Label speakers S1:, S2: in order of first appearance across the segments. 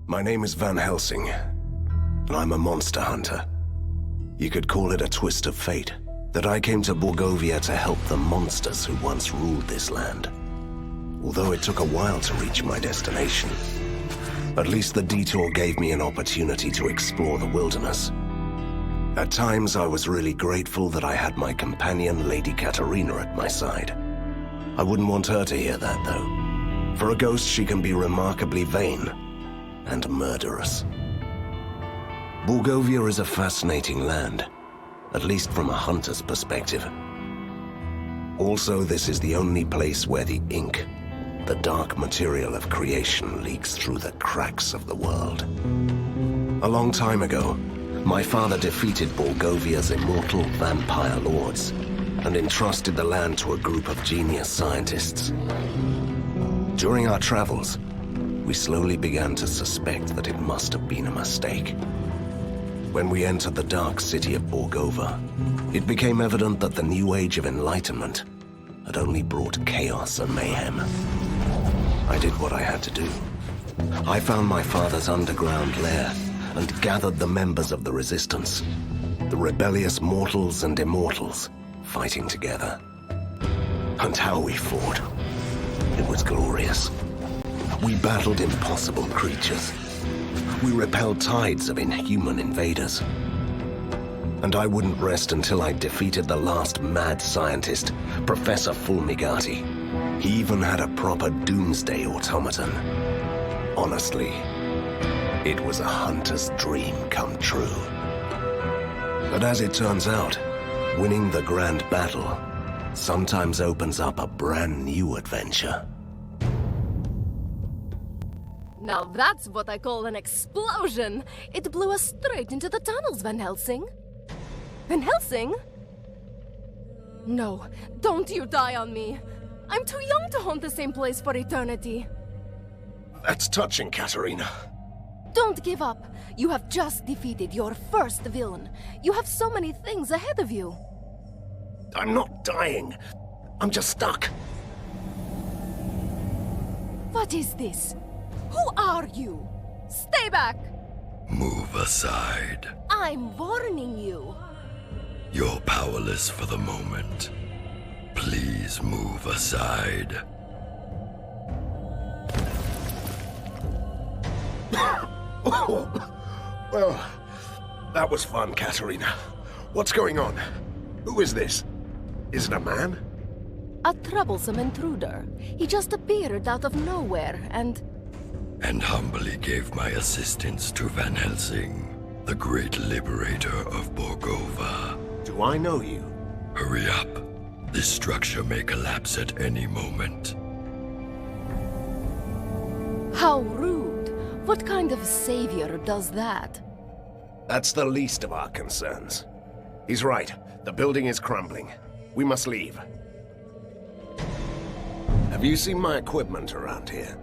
S1: My name is Van Helsing, and I'm a monster hunter. You could call it a twist of fate, that I came to Borgovia to help the monsters who once ruled this land. Although it took a while to reach my destination, at least the detour gave me an opportunity to explore the wilderness. At times, I was really grateful that I had my companion, Lady Katerina, at my side. I wouldn't want her to hear that, though. For a ghost, she can be remarkably vain and murderous. Borgovia is a fascinating land, at least from a hunter's perspective. Also, this is the only place where the ink, the dark material of creation, leaks through the cracks of the world. A long time ago, my father defeated Borgovia's immortal vampire lords and entrusted the land to a group of genius scientists. During our travels, we slowly began to suspect that it must have been a mistake. When we entered the dark city of Borgova, it became evident that the new age of enlightenment had only brought chaos and mayhem. I did what I had to do. I found my father's underground lair and gathered the members of the resistance, the rebellious mortals and immortals, fighting together. And how we fought. It was glorious. We battled impossible creatures. We repelled tides of inhuman invaders. And I wouldn't rest until I defeated the last mad scientist, Professor Fulmigati. He even had a proper doomsday automaton. Honestly, it was a hunter's dream come true. But as it turns out, winning the grand battle sometimes opens up a brand new adventure.
S2: Now that's what I call an explosion! It blew us straight into the tunnels, Van Helsing. Van Helsing? No, don't you die on me. I'm too young to haunt the same place for eternity.
S1: That's touching, Katerina.
S2: Don't give up. You have just defeated your first villain. You have so many things ahead of you.
S1: I'm not dying. I'm just stuck.
S2: What is this? Who are you? Stay back!
S3: Move aside.
S2: I'm warning you.
S3: You're powerless for the moment. Please move aside.
S1: Well, that was fun, Katerina. What's going on? Who is this? Is it a man?
S2: A troublesome intruder. He just appeared out of nowhere and
S3: humbly gave my assistance to Van Helsing, the great liberator of Borgova.
S1: Do I know you?
S3: Hurry up. This structure may collapse at any moment.
S2: How rude. What kind of savior does that?
S1: That's the least of our concerns. He's right. The building is crumbling. We must leave. Have you seen my equipment around here?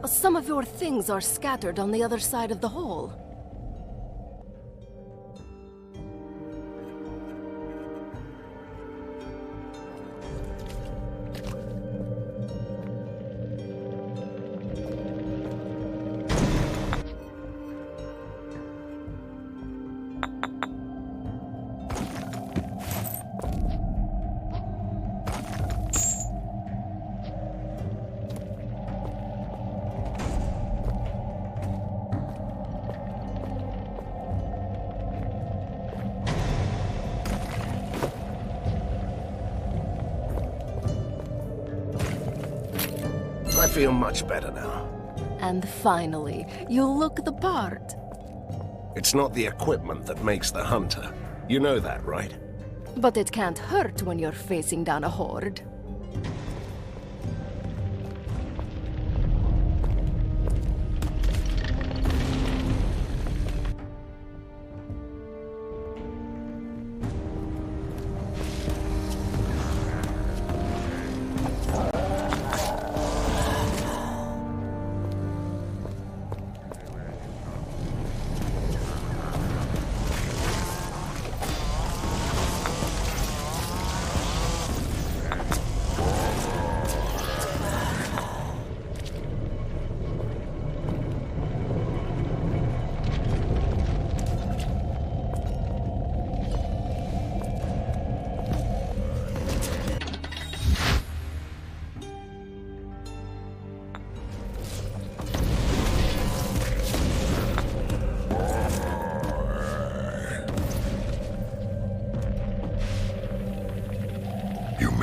S2: Some of your things are scattered on the other side of the hall.
S1: I feel much better now.
S2: And finally, you look the part.
S1: It's not the equipment that makes the hunter. You know that, right?
S2: But it can't hurt when you're facing down a horde.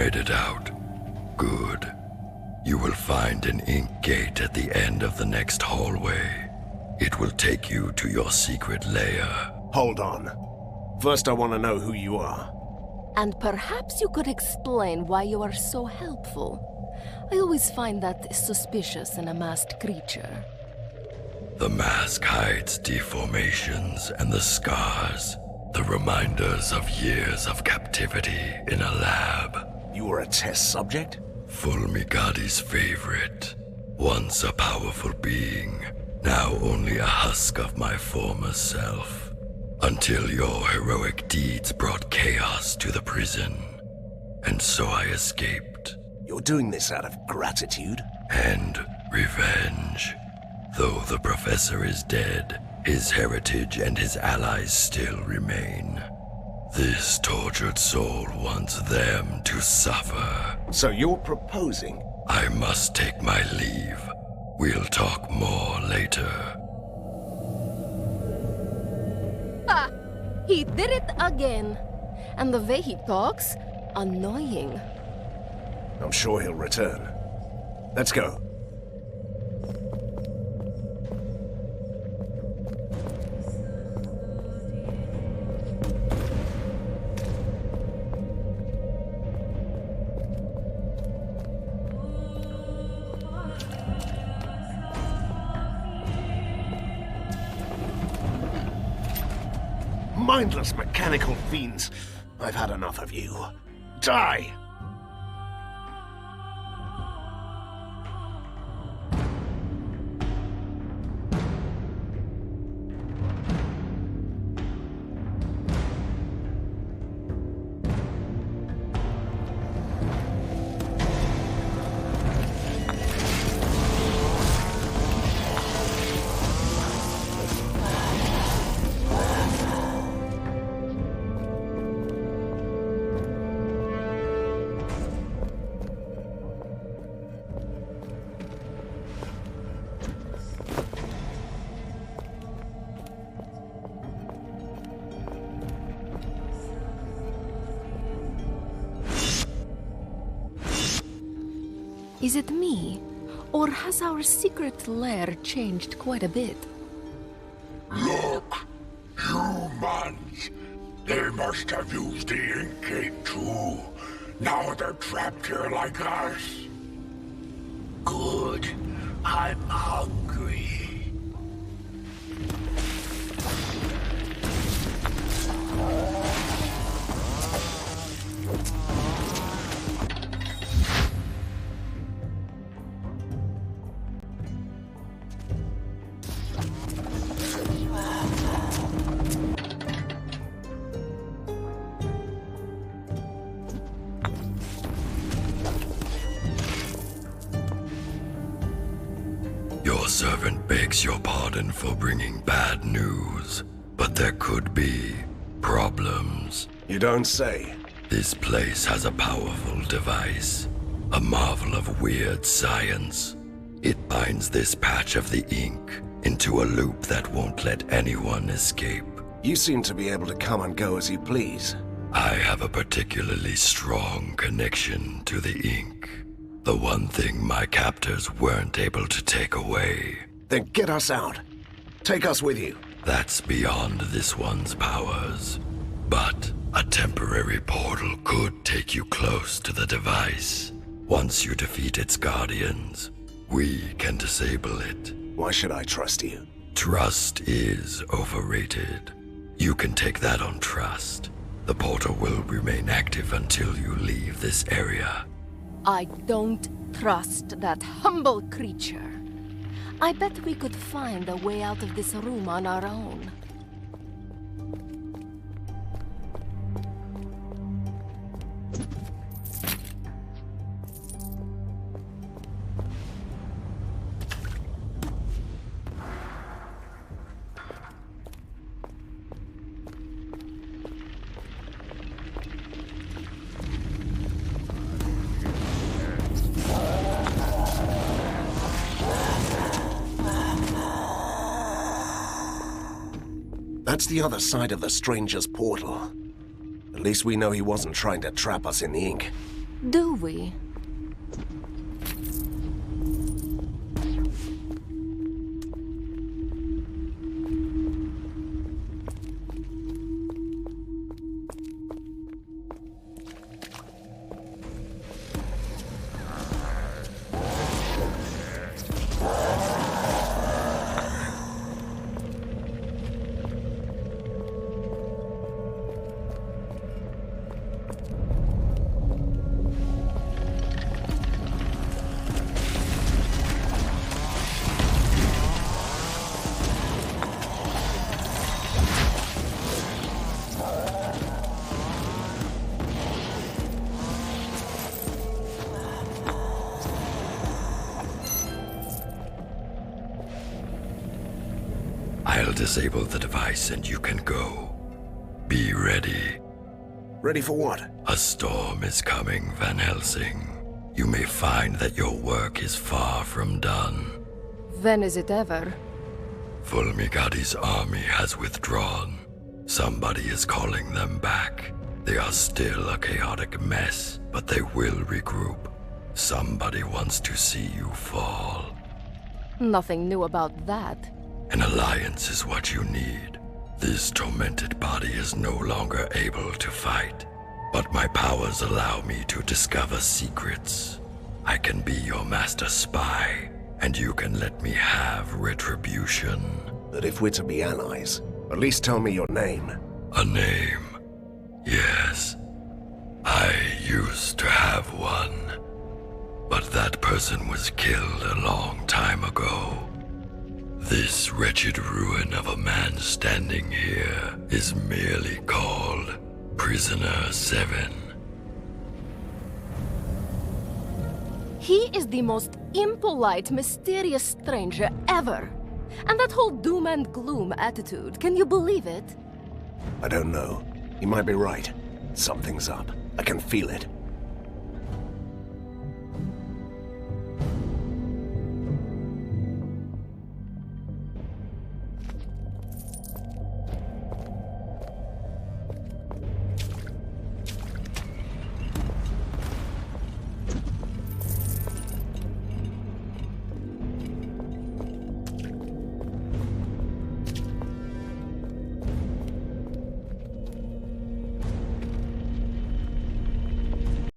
S3: made it out. Good. You will find an ink gate at the end of the next hallway. It will take you to your secret lair.
S1: Hold on. First I want to know who you are.
S2: And perhaps you could explain why you are so helpful. I always find that suspicious in a masked creature.
S3: The mask hides deformations and the scars, the reminders of years of captivity in a lab.
S1: You were a test subject?
S3: Fulmigadi's favorite. Once a powerful being, now only a husk of my former self. Until your heroic deeds brought chaos to the prison. And so I escaped.
S1: You're doing this out of gratitude?
S3: And revenge. Though the professor is dead, his heritage and his allies still remain. This tortured soul wants them to suffer.
S1: So you're proposing?
S3: I must take my leave. We'll talk more later.
S2: Ha! He did it again. And the way he talks, annoying.
S1: I'm sure he'll return. Let's go. Mindless mechanical fiends. I've had enough of you. Die!
S2: Is it me? Or has our secret lair changed quite a bit?
S4: Look! Humans! They must have used the ink gate too. Now they're trapped here like us. Good. I'm hungry.
S3: Your servant begs your pardon for bringing bad news, but there could be problems.
S1: You don't say.
S3: This place has a powerful device, a marvel of weird science. It binds this patch of the ink into a loop that won't let anyone escape.
S1: You seem to be able to come and go as you please.
S3: I have a particularly strong connection to the ink. The one thing my captors weren't able to take away.
S1: Then get us out. Take us with you.
S3: That's beyond this one's powers. But a temporary portal could take you close to the device. Once you defeat its guardians, we can disable it.
S1: Why should I trust you?
S3: Trust is overrated. You can take that on trust. The portal will remain active until you leave this area.
S2: I don't trust that humble creature. I bet we could find a way out of this room on our own.
S1: That's the other side of the stranger's portal. At least we know he wasn't trying to trap us in the ink.
S2: Do we?
S3: I'll disable the device and you can go. Be ready.
S1: Ready for what?
S3: A storm is coming, Van Helsing. You may find that your work is far from done.
S2: When is it ever?
S3: Fulmigadi's army has withdrawn. Somebody is calling them back. They are still a chaotic mess, but they will regroup. Somebody wants to see you fall.
S2: Nothing new about that.
S3: An alliance is what you need. This tormented body is no longer able to fight, but my powers allow me to discover secrets. I can be your master spy, and you can let me have retribution.
S1: But if we're to be allies, at least tell me your name.
S3: A name? Yes. I used to have one, but that person was killed a long time ago. This wretched ruin of a man standing here is merely called Prisoner 7.
S2: He is the most impolite, mysterious stranger ever. And that whole doom and gloom attitude, can you believe it?
S1: I don't know. You might be right. Something's up. I can feel it.